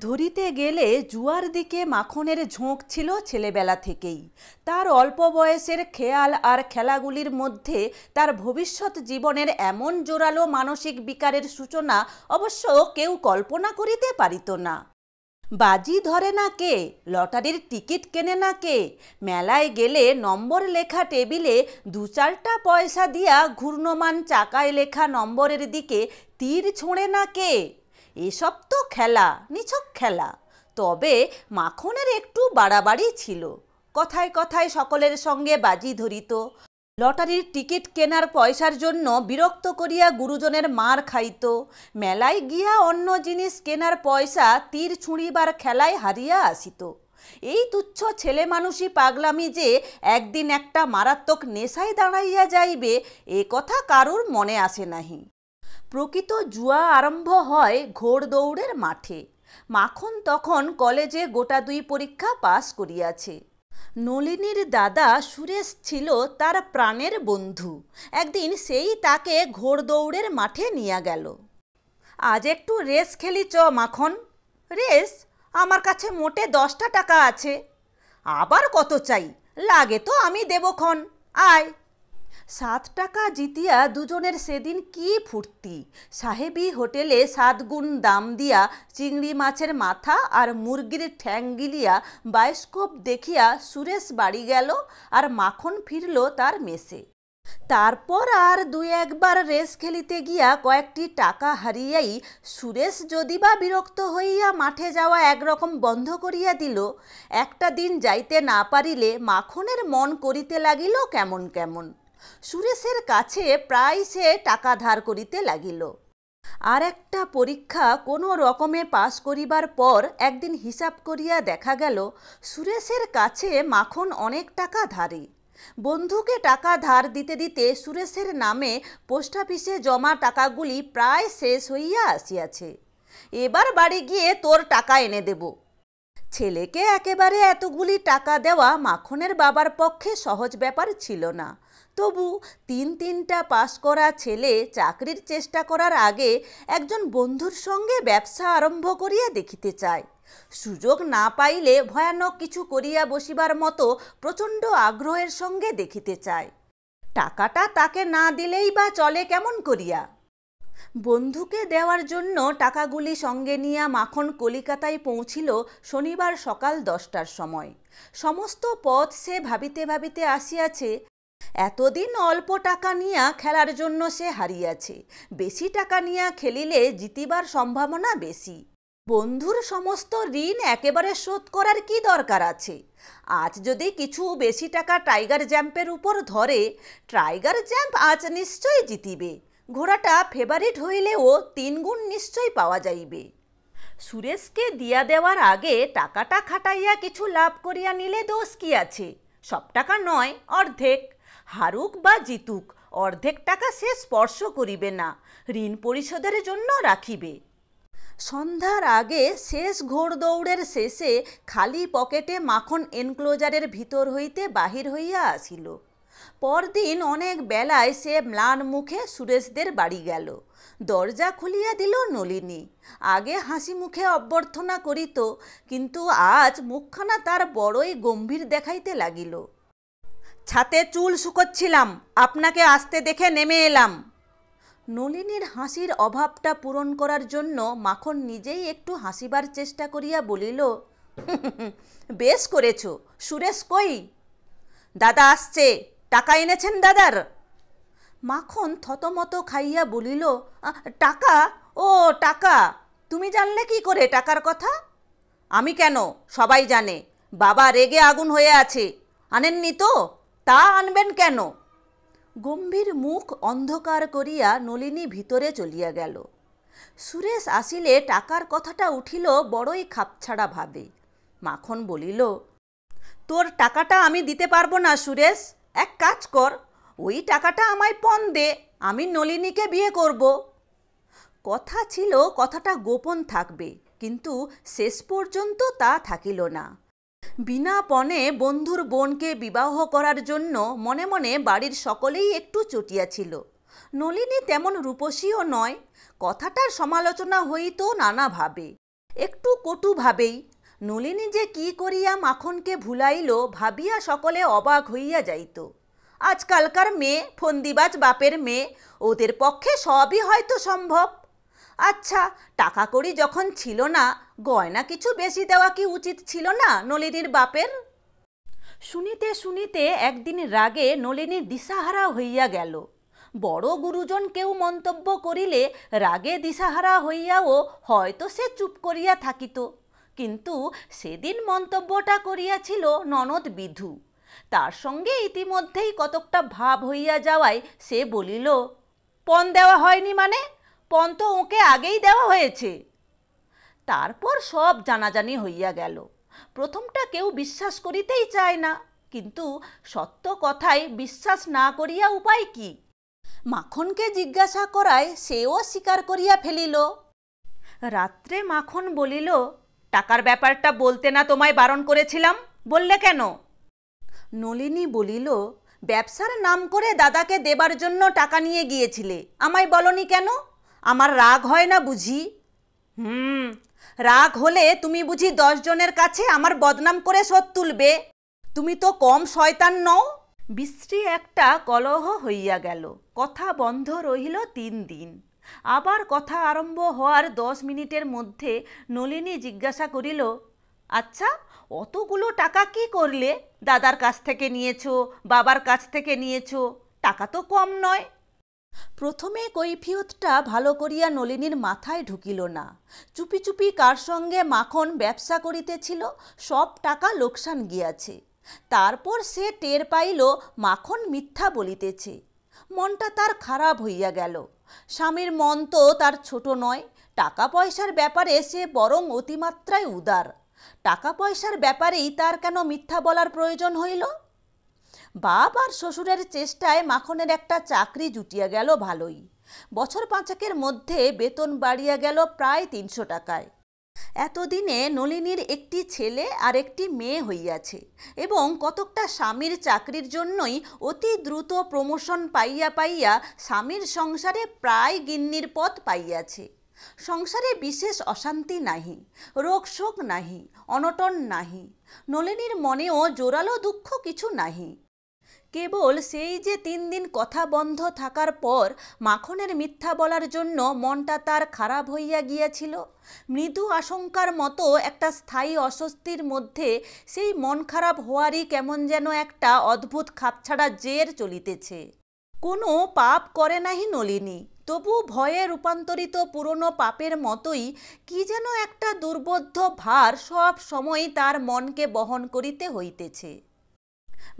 ধরিতে গেলে জুয়ার দিকে মাখনের ঝোঁক ছিল ছেলেবেলা থেকেই। তার অল্প বয়সের খেয়াল আর খেলাগুলির মধ্যে তার ভবিষ্যৎ জীবনের এমন জোরালো মানসিক বিকারের সূচনা অবশ্য কেউ কল্পনা করিতে পারিত না। বাজি ধরে না কে, লটারির টিকিট কেনে না কে, মেলায় গেলে নম্বর লেখা টেবিলে দু চারটা পয়সা দিয়া ঘূর্ণমান চাকায় লেখা নম্বরের দিকে তীর ছোঁড়ে না কে। এসব তো খেলা, নিছক খেলা। তবে মাখনের একটু বাড়াবাড়ি ছিল। কথায় কথায় সকলের সঙ্গে বাজি ধরিত। লটারির টিকিট কেনার পয়সার জন্য বিরক্ত করিয়া গুরুজনের মার খাইত। মেলায় গিয়া অন্য জিনিস কেনার পয়সা তীর ছুঁড়িবার খেলায় হারিয়া আসিত। এই তুচ্ছ ছেলে মানুষই পাগলামি যে একদিন একটা মারাত্মক নেশায় দাঁড়াইয়া যাইবে, এ কথা কারুর মনে আসে নাহি। প্রকৃত জুয়া আরম্ভ হয় ঘোড়দৌড়ের মাঠে। মাখন তখন কলেজে গোটা 2 পরীক্ষা পাশ করিয়াছে। নলিনীর দাদা সুরেশ ছিল তার প্রাণের বন্ধু। একদিন সেই তাকে ঘোড়দৌড়ের মাঠে নিয়ে গেল। আজ একটু রেস খেলি চ মাখন। রেস? আমার কাছে মোটে 10টা টাকা আছে। আবার কত চাই? লাগে তো আমি দেবক্ষণ, আয়। 7 টাকা জিতিয়া দুজনের সেদিন কি ফুর্তি। সাহেবী হোটেলে 7 গুণ দাম দিয়া চিংড়ি মাছের মাথা আর মুরগির ঠ্যাং গিলিয়া বায়োস্কোপ দেখিয়া সুরেশ বাড়ি গেল, আর মাখন ফিরল তার মেসে। তারপর আর 2-1বার রেস খেলিতে গিয়া কয়েকটি টাকা হারিয়াই সুরেশ যদি বা বিরক্ত হইয়া মাঠে যাওয়া একরকম বন্ধ করিয়া দিল, একটা দিন যাইতে না পারিলে মাখনের মন করিতে লাগিল কেমন কেমন। সুরেশের কাছে প্রায় সে টাকা ধার করিতে লাগিল। আর একটা পরীক্ষা কোনো রকমে পাশ করিবার পর একদিন হিসাব করিয়া দেখা গেল সুরেশের কাছে মাখন অনেক টাকা ধারে। বন্ধুকে টাকা ধার দিতে দিতে সুরেশের নামে পোস্ট অফিসে জমা টাকাগুলি প্রায় শেষ হইয়া আসিয়াছে। এবার বাড়ি গিয়ে তোর টাকা এনে দেব। ছেলেকে একেবারে এতগুলি টাকা দেওয়া মাখনের বাবার পক্ষে সহজ ব্যাপার ছিল না। তবু 3টা পাস করা ছেলে চাকরির চেষ্টা করার আগে একজন বন্ধুর সঙ্গে ব্যবসা আরম্ভ করিয়া দেখিতে চায়। সুযোগ না পাইলে ভয়ানক কিছু করিয়া বসিবার মতো প্রচণ্ড আগ্রহের সঙ্গে দেখিতে চায়। টাকাটা তাকে না দিলেই বা চলে কেমন করিয়া? বন্ধুকে দেওয়ার জন্য টাকাগুলি সঙ্গে নিয়া মাখন কলিকাতায় পৌঁছিল শনিবার সকাল 10টার সময়। সমস্ত পথ সে ভাবিতে ভাবিতে আসিয়াছে, এতদিন অল্প টাকা নিয়া খেলার জন্য সে হারিয়াছে। বেশি টাকা নিয়া খেলিলে জিতিবার সম্ভাবনা বেশি। বন্ধুর সমস্ত ঋণ একেবারে শোধ করার কি দরকার আছে? আজ যদি কিছু বেশি টাকা টাইগার জ্যাম্পের উপর ধরে, টাইগার জ্যাম্প আজ নিশ্চয়ই জিতিবে। ঘোড়াটা ফেভারিট হইলেও 3 গুণ নিশ্চয়ই পাওয়া যাইবে। সুরেশকে দিয়া দেওয়ার আগে টাকাটা খাটাইয়া কিছু লাভ করিয়া নিলে দোষ কি আছে? সব টাকা নয়, অর্ধেক। হারুক বা জিতুক, অর্ধেক টাকা সে স্পর্শ করিবে না, ঋণ পরিশোধের জন্য রাখিবে। সন্ধ্যার আগে শেষ ঘোড়দৌড়ের শেষে খালি পকেটে মাখন এনক্লোজারের ভিতর হইতে বাহির হইয়া আসিল। পরদিন অনেক বেলায় সে ম্লান মুখে সুরেশদের বাড়ি গেল। দরজা খুলিয়া দিল নলিনী। আগে হাসি মুখে অভ্যর্থনা করিত, কিন্তু আজ মুখখানা তার বড়ই গম্ভীর দেখাইতে লাগিল। ছাতে চুল শুকোচ্ছিলাম, আপনাকে আসতে দেখে নেমে এলাম। নলিনীর হাসির অভাবটা পূরণ করার জন্য মাখন নিজেই একটু হাসিবার চেষ্টা করিয়া বলিল, বেশ করেছ। সুরেশ কই? দাদা আসছে। টাকা এনেছেন দাদার? মাখন থতমত খাইয়া বলিল, টাকা? ও টাকা! তুমি জানলে কি করে টাকার কথা? আমি কেন, সবাই জানে। বাবা রেগে আগুন হয়ে আছে। আনেননি তো? তা আনবেন কেন? গম্ভীর মুখ অন্ধকার করিয়া নলিনী ভিতরে চলিয়া গেল। সুরেশ আসিলে টাকার কথাটা উঠিল বড়ই খাপছাড়া ভাবে। মাখন বলিল, তোর টাকাটা আমি দিতে পারবো না সুরেশ। এক কাজ কর, ওই টাকাটা আমায় পণ দে, আমি নলিনীকে বিয়ে করব। কথা ছিল কথাটা গোপন থাকবে, কিন্তু শেষ পর্যন্ত তা থাকিল না। বিনা পণে বন্ধুর বোনকে বিবাহ করার জন্য মনে মনে বাড়ির সকলেই একটু চটিয়াছিল। নলিনী তেমন রূপসীও নয়। কথাটার সমালোচনা হইত নানাভাবে। একটু কটুভাবেই। নলিনী যে কি করিয়া মাখনকে ভুলাইল ভাবিয়া সকলে অবাক হইয়া যাইত। আজকালকার মেয়ে, ফন্দিবাজ বাপের মেয়ে, ওদের পক্ষে সবই হয়তো সম্ভব। আচ্ছা, টাকা কড়ি যখন ছিল না, গয়না কিছু বেশি দেওয়া কি উচিত ছিল না নলিনীর বাপের? শুনিতে শুনিতে একদিন রাগে নলিনী দিশাহারা হইয়া গেল। বড় গুরুজন কেউ মন্তব্য করিলে রাগে দিশাহারা হইয়াও হয়তো সে চুপ করিয়া থাকিত, কিন্তু সেদিন মন্তব্যটা করিয়াছিল ননদ বিধু। তার সঙ্গে ইতিমধ্যেই কতকটা ভাব হইয়া যাওয়ায় সে বলিল, পণ দেওয়া হয়নি মানে? পণ তো ওকে আগেই দেওয়া হয়েছে। তারপর সব জানাজানি হইয়া গেল। প্রথমটা কেউ বিশ্বাস করিতেই চায় না, কিন্তু সত্য কথায় বিশ্বাস না করিয়া উপায় কি? মাখনকে জিজ্ঞাসা করায় সেও স্বীকার করিয়া ফেলিল। রাত্রে মাখন বলিল, টাকার ব্যাপারটা বলতে না তোমায় বারণ করেছিলাম, বললে কেন? নলিনী বলিল, ব্যবসার নাম করে দাদাকে দেবার জন্য টাকা নিয়ে গিয়েছিলে, আমায় বলনি কেন? আমার রাগ হয় না বুঝি? রাগ হলে তুমি বুঝি 10 জনের কাছে আমার বদনাম করে শোধ তুলবে? তুমি তো কম শয়তান নও। বিশ্রী একটা কলহ হইয়া গেল। কথা বন্ধ রহিল 3 দিন। আবার কথা আরম্ভ হওয়ার 10 মিনিটের মধ্যে নলিনী জিজ্ঞাসা করিল, আচ্ছা, অতগুলো টাকা কি করলে? দাদার কাছ থেকে নিয়েছো, বাবার কাছ থেকে নিয়েছো, টাকা তো কম নয়। প্রথমে কৈফিয়তটা ভালো করিয়া নলিনীর মাথায় ঢুকিল না। চুপি চুপি কার সঙ্গে মাখন ব্যবসা করিতেছিল, সব টাকা লোকসান গিয়াছে। তারপর সে টের পাইল মাখন মিথ্যা বলিতেছে। মনটা তার খারাপ হইয়া গেল। স্বামীর মন তো তার ছোট নয়। টাকা পয়সার ব্যাপারে সে বরং অতিমাত্রায় উদার। টাকা পয়সার ব্যাপারেই তার কেন মিথ্যা বলার প্রয়োজন হইল? বাপ আর শ্বশুরের চেষ্টায় মাখনের একটা চাকরি জুটিয়া গেল ভালোই। বছর 5 মধ্যে বেতন বাড়িয়া গেল প্রায় 300 টাকায়। এতদিনে নলিনীর একটি ছেলে আর একটি মেয়ে হইয়াছে, এবং কতকটা স্বামীর চাকরির জন্যই অতি দ্রুত প্রমোশন পাইয়া পাইয়া স্বামীর সংসারে প্রায় গিন্নির পদ পাইয়াছে। সংসারে বিশেষ অশান্তি নাহি, রোগ শোক নাহি, অনটন নাহি। নলিনীর মনেও জোরালো দুঃখ কিছু নাহি। কেবল সেই যে 3 দিন কথা বন্ধ থাকার পর মাখনের মিথ্যা বলার জন্য মনটা তার খারাপ হইয়া গিয়াছিল। মৃদু আশঙ্কার মতো একটা স্থায়ী অস্বস্তির মধ্যে সেই মন খারাপ হওয়ারই কেমন যেন একটা অদ্ভুত খাপছাড়া জের চলিতেছে। কোনো পাপ করে নাহি নলিনী, তবু ভয়ে রূপান্তরিত পুরনো পাপের মতোই কি যেন একটা দুর্বোধ্য ভার সব সময় তার মনকে বহন করিতে হইতেছে।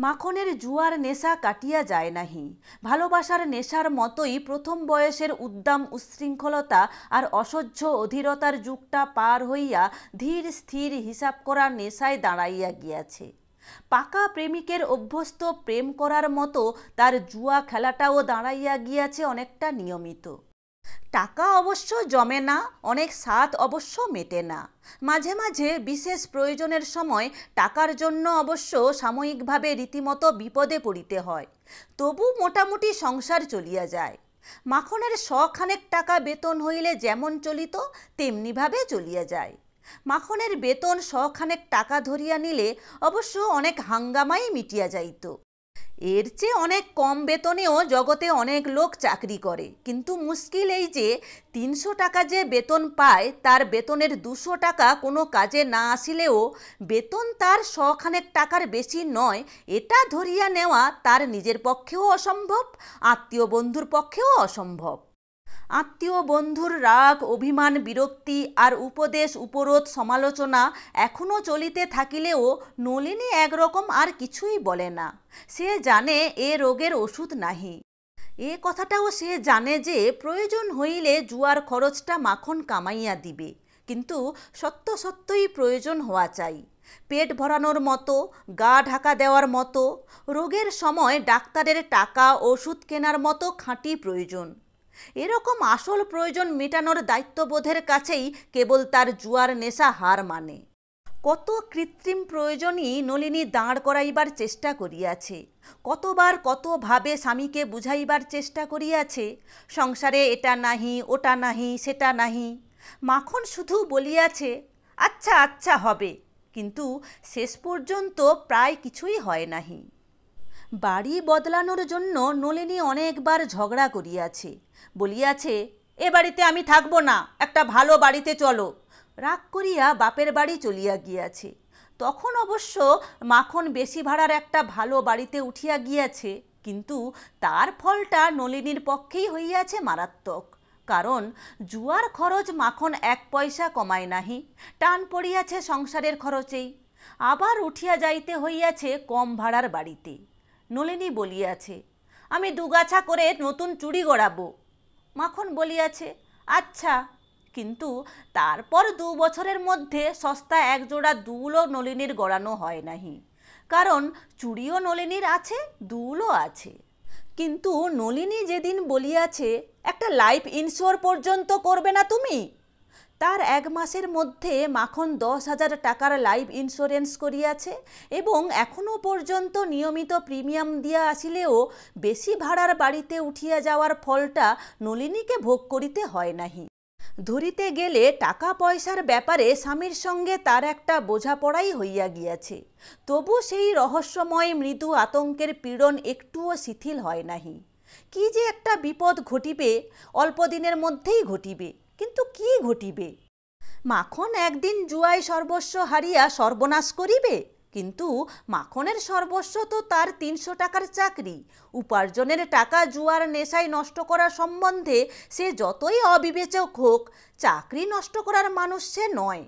মাখনের জুয়ার নেশা কাটিয়া যায় নাহি। ভালোবাসার নেশার মতোই প্রথম বয়সের উদ্দাম উচ্ছৃঙ্খলতা আর অসহ্য অধীরতার যুগটা পার হইয়া ধীর স্থির হিসাব করা নেশায় দাঁড়াইয়া গিয়াছে। পাকা প্রেমিকের অভ্যস্ত প্রেম করার মতো তার জুয়া খেলাটাও দাঁড়াইয়া গিয়াছে অনেকটা নিয়মিত। টাকা অবশ্য জমে না, অনেক স্বাদ অবশ্য মেটে না। মাঝে মাঝে বিশেষ প্রয়োজনের সময় টাকার জন্য অবশ্য সাময়িকভাবে রীতিমতো বিপদে পড়িতে হয়, তবু মোটামুটি সংসার চলিয়া যায়। মাখনের 100 টাকা বেতন হইলে যেমন চলিত তেমনিভাবে চলিয়া যায়। মাখনের বেতন 100 টাকা ধরিয়া নিলে অবশ্য অনেক হাঙ্গামাই মিটিয়া যাইত। এর চেয়ে অনেক কম বেতনেও জগতে অনেক লোক চাকরি করে, কিন্তু মুশকিল এই যে 300 টাকা যে বেতন পায় তার বেতনের 200 টাকা কোনো কাজে না আসিলেও বেতন তার 100 টাকার বেশি নয়, এটা ধরিয়া নেওয়া তার নিজের পক্ষেও অসম্ভব, আত্মীয় বন্ধুর পক্ষেও অসম্ভব। আত্মীয় বন্ধুর রাগ, অভিমান, বিরক্তি আর উপদেশ উপরোধ সমালোচনা এখনও চলিতে থাকিলেও নলিনী একরকম আর কিছুই বলে না। সে জানে এ রোগের ওষুধ নাহি। এ কথাটাও সে জানে যে প্রয়োজন হইলে জুয়ার খরচটা মাখন কামাইয়া দিবে, কিন্তু সত্য সত্যই প্রয়োজন হওয়া চাই। পেট ভরানোর মতো, গা ঢাকা দেওয়ার মতো, রোগের সময় ডাক্তারের টাকা ওষুধ কেনার মতো খাঁটি প্রয়োজন। এরকম আসল প্রয়োজন মেটানোর দায়িত্ববোধের কাছেই কেবল তার জুয়ার নেশা হার মানে। কত কৃত্রিম প্রয়োজনই নলিনী দাঁড় করাইবার চেষ্টা করিয়াছে, কতবার কতভাবে স্বামীকে বুঝাইবার চেষ্টা করিয়াছে, সংসারে এটা নাহি, ওটা নাহি, সেটা নাহি। মাখন শুধু বলিয়াছে, আচ্ছা আচ্ছা হবে, কিন্তু শেষ পর্যন্ত প্রায় কিছুই হয় নাহি। বাড়ি বদলানোর জন্য নলিনী অনেকবার ঝগড়া করিয়াছে, বলিয়াছে, এ বাড়িতে আমি থাকবো না, একটা ভালো বাড়িতে চলো। রাগ করিয়া বাপের বাড়ি চলিয়া গিয়াছে। তখন অবশ্য মাখন বেশি ভাড়ার একটা ভালো বাড়িতে উঠিয়া গিয়াছে, কিন্তু তার ফলটা নলিনীর পক্ষেই হইয়াছে মারাত্মক। কারণ জুয়ার খরচ মাখন এক পয়সা কমায় নাহি, টান পড়িয়াছে সংসারের খরচেই। আবার উঠিয়া যাইতে হইয়াছে কম ভাড়ার বাড়িতে। নলিনী বলিয়াছে, আমি দুগাছা করে নতুন চুড়ি গড়াবো। মাখন বলিয়াছে, আচ্ছা, কিন্তু তারপর 2 বছরের মধ্যে সস্তা একজোড়া দুলও নলিনীর গড়ানো হয় নাহি। কারণ চুড়িও নলিনীর আছে, দুলও আছে। কিন্তু নলিনী যেদিন বলিয়াছে, একটা লাইফ ইন্স্যুর পর্যন্ত করবে না তুমি, তার 1 মাসের মধ্যে মাখন 10,000 টাকার লাইফ ইন্স্যুরেন্স করিয়াছে এবং এখনও পর্যন্ত নিয়মিত প্রিমিয়াম দিয়া আসিলেও বেশি ভাড়ার বাড়িতে উঠিয়া যাওয়ার ফলটা নলিনীকে ভোগ করিতে হয় নাহি। ধরিতে গেলে টাকা পয়সার ব্যাপারে স্বামীর সঙ্গে তার একটা বোঝাপড়াই হইয়া গিয়াছে, তবু সেই রহস্যময় মৃদু আতঙ্কের পীড়ন একটুও শিথিল হয় নাহি। কি যে একটা বিপদ ঘটিবে, অল্প দিনের মধ্যেই ঘটিবে, কিন্তু কি ঘটিবে? মাখন একদিন জুয়ায় সর্বস্ব হারিয়া সর্বনাশ করিবে, কিন্তু মাখনের সর্বস্ব তো তার 300 টাকার চাকরি। উপার্জনের টাকা জুয়ার নেশায় নষ্ট করার সম্বন্ধে সে যতই অবিবেচক হোক, চাকরি নষ্ট করার মানুষ সে নয়।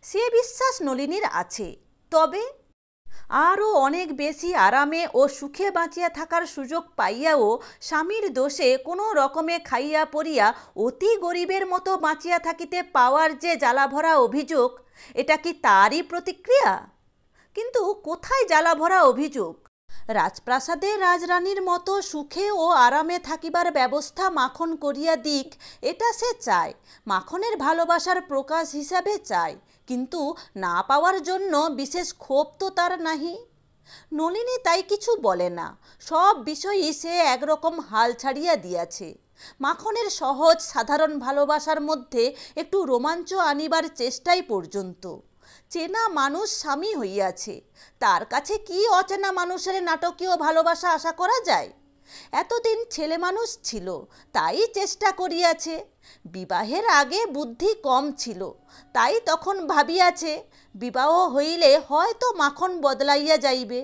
সে বিশ্বাস নলিনীর আছে। তবে আরও অনেক বেশি আরামে ও সুখে বাঁচিয়া থাকার সুযোগ পাইয়াও স্বামীর দোষে কোনো রকমে খাইয়া পড়িয়া অতি গরিবের মতো বাঁচিয়া থাকিতে পাওয়ার যে জ্বালাভরা অভিযোগ, এটা কি তারই প্রতিক্রিয়া? কিন্তু কোথায় জ্বালাভরা অভিযোগ? রাজপ্রাসাদে রাজরানীর মতো সুখে ও আরামে থাকিবার ব্যবস্থা মাখন করিয়া দিক, এটা সে চায়, মাখনের ভালোবাসার প্রকাশ হিসাবে চায়, কিন্তু না পাওয়ার জন্য বিশেষ ক্ষোভ তো তার নাহি। নলিনী তাই কিছু বলে না, সব বিষয়ই সে একরকম হাল ছাড়িয়া দিয়াছে। মাখনের সহজ সাধারণ ভালোবাসার মধ্যে একটু রোমাঞ্চ আনিবার চেষ্টাই পর্যন্ত। চেনা মানুষ স্বামী হইয়াছে, তার কাছে কি অচেনা মানুষের নাটকীয় ভালোবাসা আশা করা যায়? এতদিন ছেলে মানুষ ছিল, তাই চেষ্টা করিয়াছে। বিবাহের আগে বুদ্ধি কম ছিল, তাই তখন ভাবিয়াছে বিবাহ হইলে হয়তো মাখন বদলাইয়া যাইবে।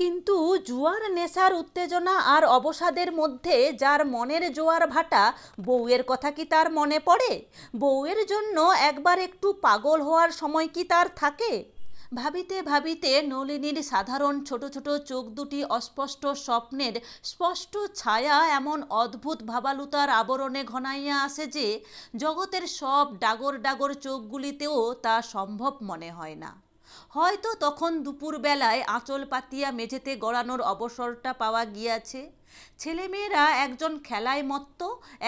কিন্তু জুয়ার নেশার উত্তেজনা আর অবসাদের মধ্যে যার মনের জোয়ার ভাটা, বউয়ের কথা কি তার মনে পড়ে? বউয়ের জন্য একবার একটু পাগল হওয়ার সময় কি তার থাকে? ভাবিতে ভাবিতে নলিনীর সাধারণ ছোট ছোট চোখ দুটি অস্পষ্ট স্বপ্নের স্পষ্ট ছায়া এমন অদ্ভুত ভাবালুতার আবরণে ঘনাইয়া আসে যে জগতের সব ডাগর ডাগর চোখগুলিতেও তা সম্ভব মনে হয় না। হয়তো তখন দুপুরবেলায় আঁচল পাতিয়া মেঝেতে গড়ানোর অবসরটা পাওয়া গিয়াছে। ছেলেমেয়েরা একজন খেলায় মত্ত,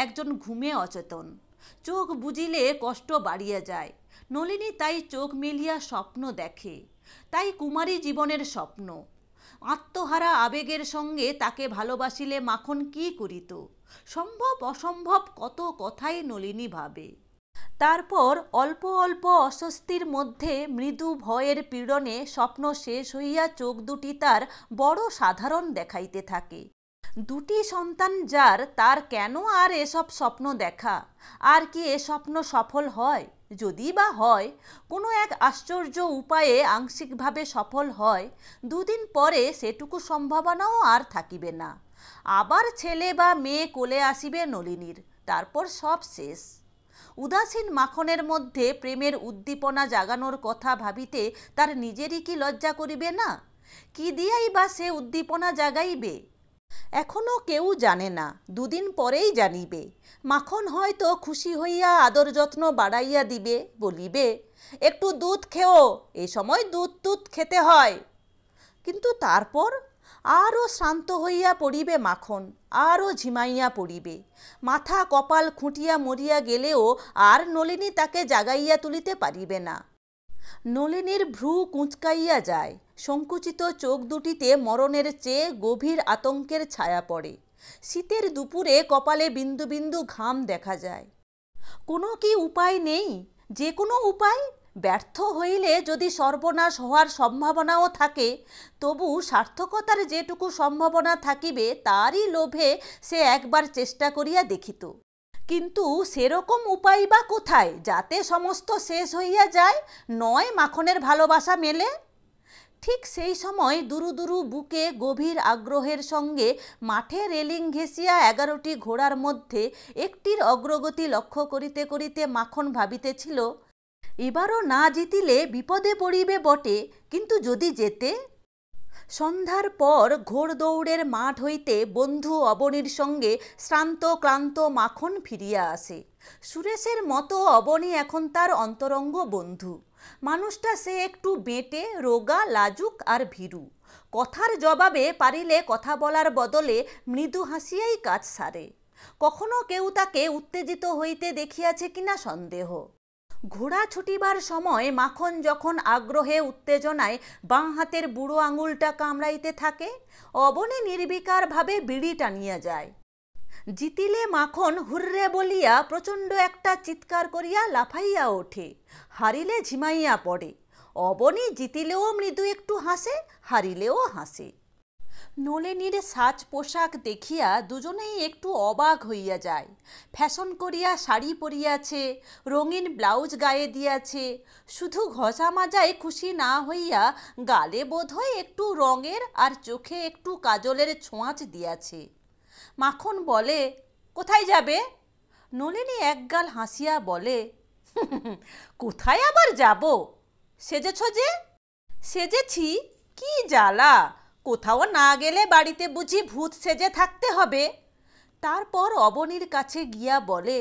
একজন ঘুমে অচেতন। চোখ বুজিলে কষ্ট বাড়িয়া যায়। নলিনী তাই চোখ মেলিয়া স্বপ্ন দেখে, তাই কুমারী জীবনের স্বপ্ন। আত্মহারা আবেগের সঙ্গে তাকে ভালোবাসিলে মাখন কি করিত? সম্ভব অসম্ভব কত কথাই নলিনী ভাবে। তারপর অল্প অল্প অস্বস্তির মধ্যে মৃদু ভয়ের পীড়নে স্বপ্ন শেষ হইয়া চোখ দুটি তার বড় সাধারণ দেখাইতে থাকে। 2টি সন্তান যার, তার কেন আর এসব স্বপ্ন দেখা? আর কি এ স্বপ্ন সফল হয়? যদি বা হয়, কোনো এক আশ্চর্য উপায়ে আংশিকভাবে সফল হয়, 2 দিন পরে সেটুকু সম্ভাবনাও আর থাকিবে না। আবার ছেলে বা মেয়ে কোলে আসিবে নলিনীর, তারপর সব শেষ। উদাসীন মাখনের মধ্যে প্রেমের উদ্দীপনা জাগানোর কথা ভাবিতে তার নিজেরই কি লজ্জা করিবে না? কি দিয়াই বা সে উদ্দীপনা জাগাইবে? এখনও কেউ জানে না, 2 দিন পরেই জানিবে। মাখন হয়তো খুশি হইয়া আদর যত্ন বাড়াইয়া দিবে, বলিবে, একটু দুধ খেও, এ সময় দুধ টুধ খেতে হয়। কিন্তু তারপর আরও শ্রান্ত হইয়া পড়িবে মাখন, আরও ঝিমাইয়া পড়িবে। মাথা কপাল খুঁটিয়া মরিয়া গেলেও আর নলিনী তাকে জাগাইয়া তুলিতে পারিবে না। নলিনীর ভ্রু কুঁচকাইয়া যায়, সংকুচিত চোখ দুটিতে মরণের চেয়ে গভীর আতঙ্কের ছায়া পড়ে। শীতের দুপুরে কপালে বিন্দু বিন্দু ঘাম দেখা যায়। কোনো কি উপায় নেই? যে কোনো উপায়? ব্যর্থ হইলে যদি সর্বনাশ হওয়ার সম্ভাবনাও থাকে, তবু সার্থকতার যেটুকু সম্ভাবনা থাকিবে তারই লোভে সে একবার চেষ্টা করিয়া দেখিত। কিন্তু সেরকম উপায় বা কোথায় যাতে সমস্ত শেষ হইয়া যায়, নয় মাখনের ভালোবাসা মেলে? ঠিক সেই সময় দুরু দুরু বুকে গভীর আগ্রহের সঙ্গে মাঠে রেলিং ঘেঁষিয়া 11টি ঘোড়ার মধ্যে একটির অগ্রগতি লক্ষ্য করিতে করিতে মাখন ভাবিতেছিল, এবারও না জিতিলে বিপদে পড়িবে বটে, কিন্তু যদি যেতে। সন্ধ্যার পর ঘোড়দৌড়ের মাঠ হইতে বন্ধু অবনীর সঙ্গে শ্রান্ত ক্লান্ত মাখন ফিরিয়া আসে। সুরেশের মতো অবনী এখন তার অন্তরঙ্গ বন্ধু। মানুষটা সে একটু বেঁটে, রোগা, লাজুক আর ভীরু। কথার জবাবে পারিলে কথা বলার বদলে মৃদু হাসিয়াই কাজ সারে। কখনো কেউ তাকে উত্তেজিত হইতে দেখিয়াছে কিনা সন্দেহ। ঘোড়া ছুটিবার সময় মাখন যখন আগ্রহে উত্তেজনায় বাঁ হাতের বুড়ো আঙুলটা কামড়াইতে থাকে, অবনী নির্বিকারভাবে বিড়ি টানিয়া যায়। জিতিলে মাখন হুররে বলিয়া প্রচণ্ড একটা চিৎকার করিয়া লাফাইয়া ওঠে, হারিলে ঝিমাইয়া পড়ে। অবনী জিতিলেও মৃদু একটু হাসে, হারিলেও হাসে। নলিনীর সাজ পোশাক দেখিয়া দুজনেই একটু অবাক হইয়া যায়। ফ্যাশন করিয়া শাড়ি পরিয়াছে, রঙিন ব্লাউজ গায়ে দিয়াছে, শুধু ঘষা মাজায় খুশি না হইয়া গালে বোধহয় একটু রঙের আর চোখে একটু কাজলের ছোঁয়াচ দিয়াছে। মাখন বলে, কোথায় যাবে? নলিনী একগাল হাসিয়া বলে, কোথায় আবার যাব? সেজেছ যে? সেজেছি, কি জ্বালা! কোথাও না গেলে বাড়িতে বুঝি ভূত সেজে থাকতে হবে? তারপর অবনীর কাছে গিয়া বলে,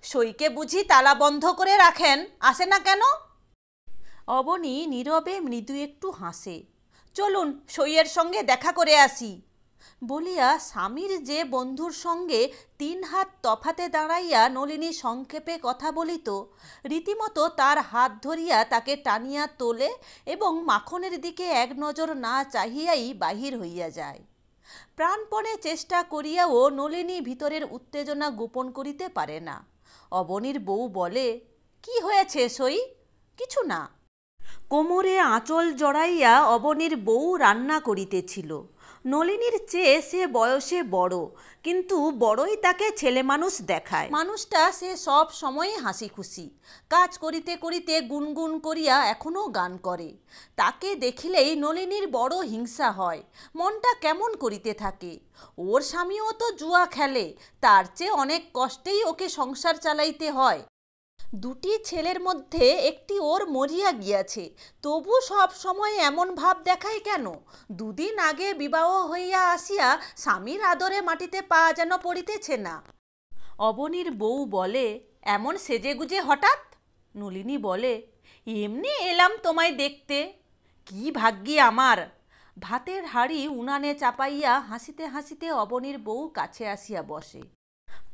সইকে বুঝি তালা বন্ধ করে রাখেন, আসে না কেন? অবনী নীরবে মৃদু একটু হাসে। চলুন সইয়ের সঙ্গে দেখা করে আসি বলিয়া স্বামীর যে বন্ধুর সঙ্গে 3 হাত তফাতে দাঁড়াইয়া নলিনী সংক্ষেপে কথা বলিত, রীতিমতো তার হাত ধরিয়া তাকে টানিয়া তোলে এবং মাখনের দিকে এক নজর না চাহিয়াই বাহির হইয়া যায়। প্রাণপণে চেষ্টা করিয়াও নলিনী ভিতরের উত্তেজনা গোপন করিতে পারে না। অবনীর বউ বলে, কি হয়েছে সই? কিছু না। কোমরে আঁচল জড়াইয়া অবনীর বউ রান্না করিতেছিল। নলিনীর চেয়ে সে বয়সে বড়, কিন্তু বড়ই তাকে ছেলে মানুষ দেখায়। মানুষটা সে সব সময় হাসি খুশি, কাজ করিতে করিতে গুনগুন করিয়া এখনও গান করে। তাকে দেখিলেই নলিনীর বড় হিংসা হয়, মনটা কেমন করিতে থাকে। ওর স্বামীও তো জুয়া খেলে, তার চেয়ে অনেক কষ্টেই ওকে সংসার চালাইতে হয়। 2টি ছেলের মধ্যে একটি ওর মরিয়া গিয়াছে, তবু সব সময় এমন ভাব দেখায় কেন? 2 দিন আগে বিবাহ হইয়া আসিয়া স্বামীর আদরে মাটিতে পা যেন পড়িতেছে না। অবনীর বউ বলে, এমন সেজেগুজে হঠাৎ? নলিনী বলে, এমনি এলাম তোমায় দেখতে। কি ভাগ্যি আমার! ভাতের হাঁড়ি উনানে চাপাইয়া হাসিতে হাসিতে অবনীর বউ কাছে আসিয়া বসে।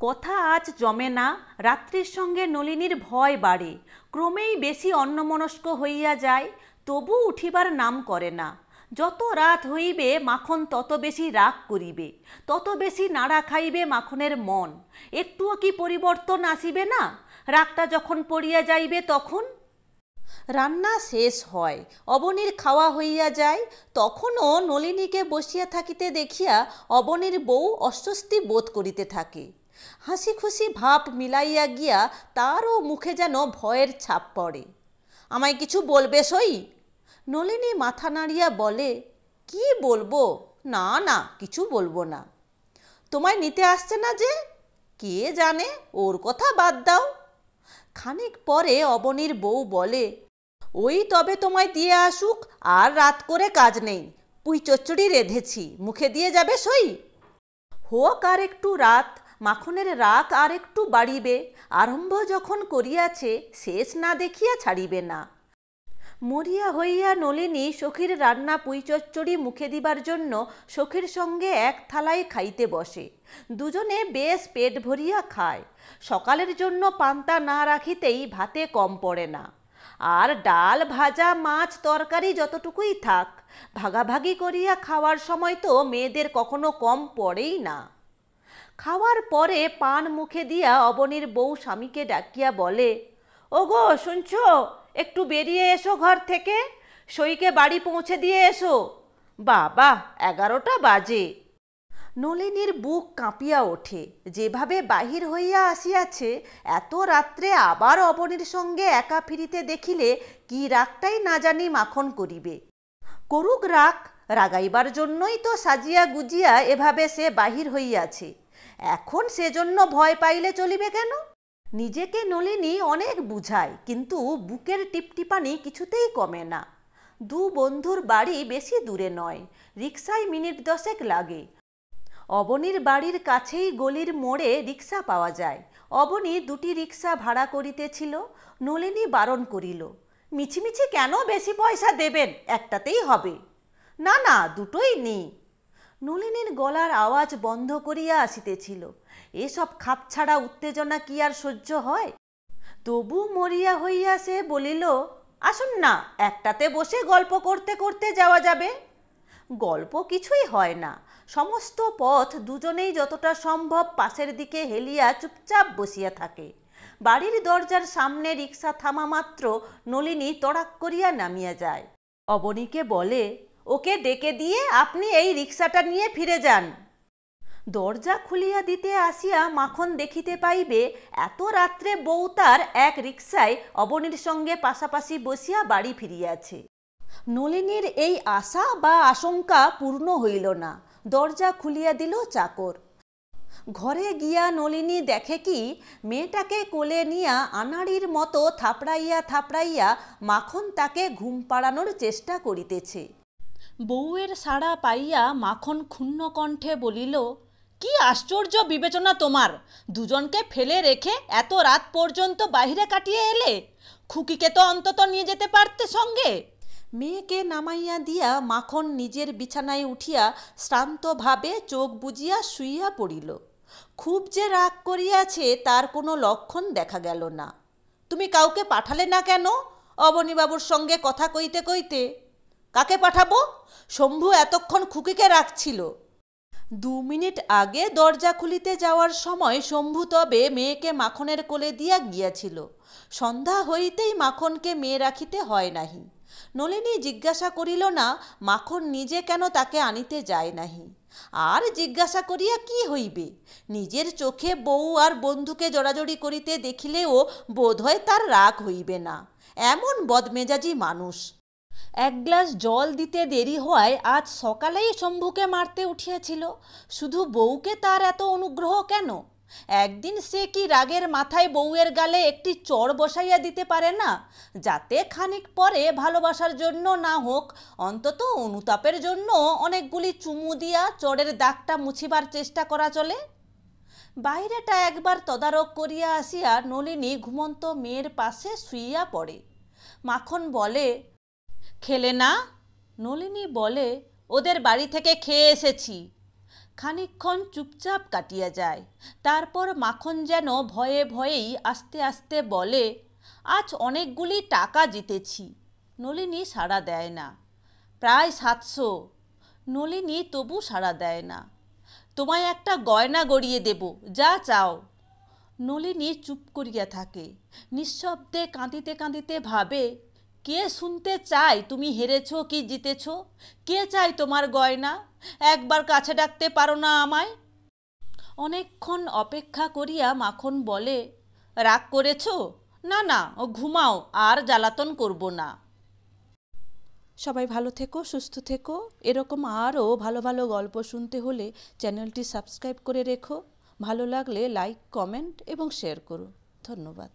কথা আজ জমে না। রাত্রির সঙ্গে নলিনীর ভয় বাড়ে, ক্রমেই বেশি অন্যমনস্ক হইয়া যায়, তবু উঠিবার নাম করে না। যত রাত হইবে মাখন তত বেশি রাগ করিবে, তত বেশি নাড়া খাইবে মাখনের মন। একটুও কি পরিবর্তন আসিবে না? রাগটা যখন পড়িয়া যাইবে তখন। রান্না শেষ হয়, অবনীর খাওয়া হইয়া যায়, তখনও নলিনীকে বসিয়া থাকিতে দেখিয়া অবনীর বউ অস্বস্তি বোধ করিতে থাকে। হাসি খুশি ভাব মিলাইয়া গিয়া তারও মুখে যেন ভয়ের ছাপ পড়ে। আমায় কিছু বলবে সই? নলিনী মাথা নাড়িয়া বলে, কি বলবো? না না, কিছু বলবো না। তোমায় নিতে আসছে না যে? কে জানে, ওর কথা বাদ দাও। খানিক পরে অবনীর বউ বলে, ওই তবে তোমায় দিয়ে আসুক, আর রাত করে কাজ নেই, পুঁই চচ্চড়ি রেঁধেছি, মুখে দিয়ে যাবে সই? হোক আর একটু রাত, মাখনের রাগ আর একটু বাড়িবে। আরম্ভ যখন করিয়াছে, শেষ না দেখিয়া ছাড়িবে না। মরিয়া হইয়া নলিনী সখীর রান্না পুঁই চচ্চড়ি মুখে দিবার জন্য সখীর সঙ্গে এক থালায় খাইতে বসে। দুজনে বেশ পেট ভরিয়া খায়। সকালের জন্য পান্তা না রাখিতেই ভাতে কম পড়ে না। আর ডাল ভাজা মাছ তরকারি যতটুকুই থাক, ভাগাভাগি করিয়া খাওয়ার সময় তো মেয়েদের কখনো কম পড়েই না। খাওয়ার পরে পান মুখে দিয়া অবনীর বউ স্বামীকে ডাকিয়া বলে, ওগো শুনছো, একটু বেরিয়ে এসো ঘর থেকে, সইকে বাড়ি পৌঁছে দিয়ে এসো। বাবা 11টা বাজে। নলিনীর বুক কাঁপিয়া ওঠে। যেভাবে বাহির হইয়া আসিয়াছে, এত রাত্রে আবার অবনীর সঙ্গে একা ফিরিতে দেখিলে কি রাগটাই না জানি মাখন করিবে। করুক রাগ, রাগাইবার জন্যই তো সাজিয়া গুজিয়া এভাবে সে বাহির হইয়াছে। এখন সেজন্য ভয় পাইলে চলিবে কেন? নিজেকে নলিনী অনেক বুঝায়, কিন্তু বুকের টিপটিপানি কিছুতেই কমে না। দু বন্ধুর বাড়ি বেশি দূরে নয়, রিকশায় মিনিট 10 লাগে। অবনীর বাড়ির কাছেই গলির মোড়ে রিকশা পাওয়া যায়। অবনী 2টি রিকশা ভাড়া করিতেছিল। নলিনী বারণ করিল, মিছিমিছি কেন বেশি পয়সা দেবেন, একটাতেই হবে। না না, দুটোই নি। নলিনীর গলার আওয়াজ বন্ধ করিয়া আসিতেছিল। এসব খাপছাড়া উত্তেজনা কি আর সহ্য হয়? তবু মরিয়া হইয়া সে বলিল, আসুন না, একটাতে বসে গল্প করতে করতে যাওয়া যাবে। গল্প কিছুই হয় না। সমস্ত পথ দুজনেই যতটা সম্ভব পাশের দিকে হেলিয়া চুপচাপ বসিয়া থাকে। বাড়ির দরজার সামনে রিকশা থামা মাত্র নলিনী তড়াক করিয়া নামিয়া যায়। অবনীকে বলে, ওকে ডেকে দিয়ে আপনি এই রিকশাটা নিয়ে ফিরে যান। দরজা খুলিয়া দিতে আসিয়া মাখন দেখিতে পাইবে এত রাত্রে বউ তার এক রিকশায় অবনীর সঙ্গে পাশাপাশি বসিয়া বাড়ি ফিরিয়াছে। নলিনীর এই আশা বা আশঙ্কা পূর্ণ হইল না। দরজা খুলিয়া দিল চাকর। ঘরে গিয়া নলিনী দেখে কি, মেয়েটাকে কোলে নিয়া আনাড়ির মতো থাপড়াইয়া থাপড়াইয়া মাখন তাকে ঘুম পাড়ানোর চেষ্টা করিতেছে। বউয়ের সাড়া পাইয়া মাখন ক্ষুণ্ণ কণ্ঠে বলিল, কি আশ্চর্য বিবেচনা তোমার! দুজনকে ফেলে রেখে এত রাত পর্যন্ত বাহিরে কাটিয়ে এলে। খুকিকে তো অন্তত নিয়ে যেতে পারতে সঙ্গে। মেয়েকে নামাইয়া দিয়া মাখন নিজের বিছানায় উঠিয়া শ্রান্তভাবে চোখ বুজিয়া শুইয়া পড়িল। খুব যে রাগ করিয়াছে তার কোনো লক্ষণ দেখা গেল না। তুমি কাউকে পাঠালে না কেন অবনীবাবুর সঙ্গে কথা কইতে কইতে? কাকে পাঠাবো? শম্ভু এতক্ষণ খুকিকে রাখছিল। 2 মিনিট আগে দরজা খুলিতে যাওয়ার সময় শম্ভু তবে মেয়েকে মাখনের কোলে দিয়া গিয়াছিল। সন্ধ্যা হইতেই মাখনকে মেয়ে রাখিতে হয় নাহি। নলিনী জিজ্ঞাসা করিল না মাখন নিজে কেন তাকে আনিতে যায় নাহি। আর জিজ্ঞাসা করিয়া কি হইবে? নিজের চোখে বউ আর বন্ধুকে জড়াজড়ি করিতে দেখিলেও বোধহয় তার রাগ হইবে না। এমন বদমেজাজি মানুষ। 1 গ্লাস জল দিতে দেরি হওয়ায় আজ সকালেই শম্ভুকে মারতে উঠিয়াছিল। শুধু বউকে তার এত অনুগ্রহ কেন? একদিন সে কি রাগের মাথায় বউয়ের গালে একটি চড় বসাইয়া দিতে পারে না, যাতে খানিক পরে ভালোবাসার জন্য না হোক অন্তত অনুতাপের জন্য অনেকগুলি চুমু দিয়া চড়ের দাগটা মুছিবার চেষ্টা করা চলে? বাইরেটা একবার তদারক করিয়া আসিয়া নলিনী ঘুমন্ত মেয়ের পাশে শুইয়া পড়ে। মাখন বলে, খেলে না? নলিনী বলে, ওদের বাড়ি থেকে খেয়ে এসেছি। খানিকক্ষণ চুপচাপ কাটিয়া যায়। তারপর মাখন যেন ভয়ে ভয়েই আস্তে আস্তে বলে, আজ অনেকগুলি টাকা জিতেছি। নলিনী সাড়া দেয় না। প্রায় 700। নলিনী তবু সাড়া দেয় না। তোমায় একটা গয়না গড়িয়ে দেব, যা চাও। নলিনী চুপ করিয়া থাকে। নিঃশব্দে কাঁদিতে কাঁদিতে ভাবে, কে শুনতে চায় তুমি হেরেছ কি জিতেছ? কে চায় তোমার গয়না? একবার কাছে ডাকতে পারো না আমায়? অনেকক্ষণ অপেক্ষা করিয়া মাখন বলে, রাগ করেছ? না না, ঘুমাও, আর জ্বালাতন করব না। সবাই ভালো থেকো, সুস্থ থেকো। এরকম আরও ভালো ভালো গল্প শুনতে হলে চ্যানেলটি সাবস্ক্রাইব করে রেখো। ভালো লাগলে লাইক, কমেন্ট এবং শেয়ার করো। ধন্যবাদ।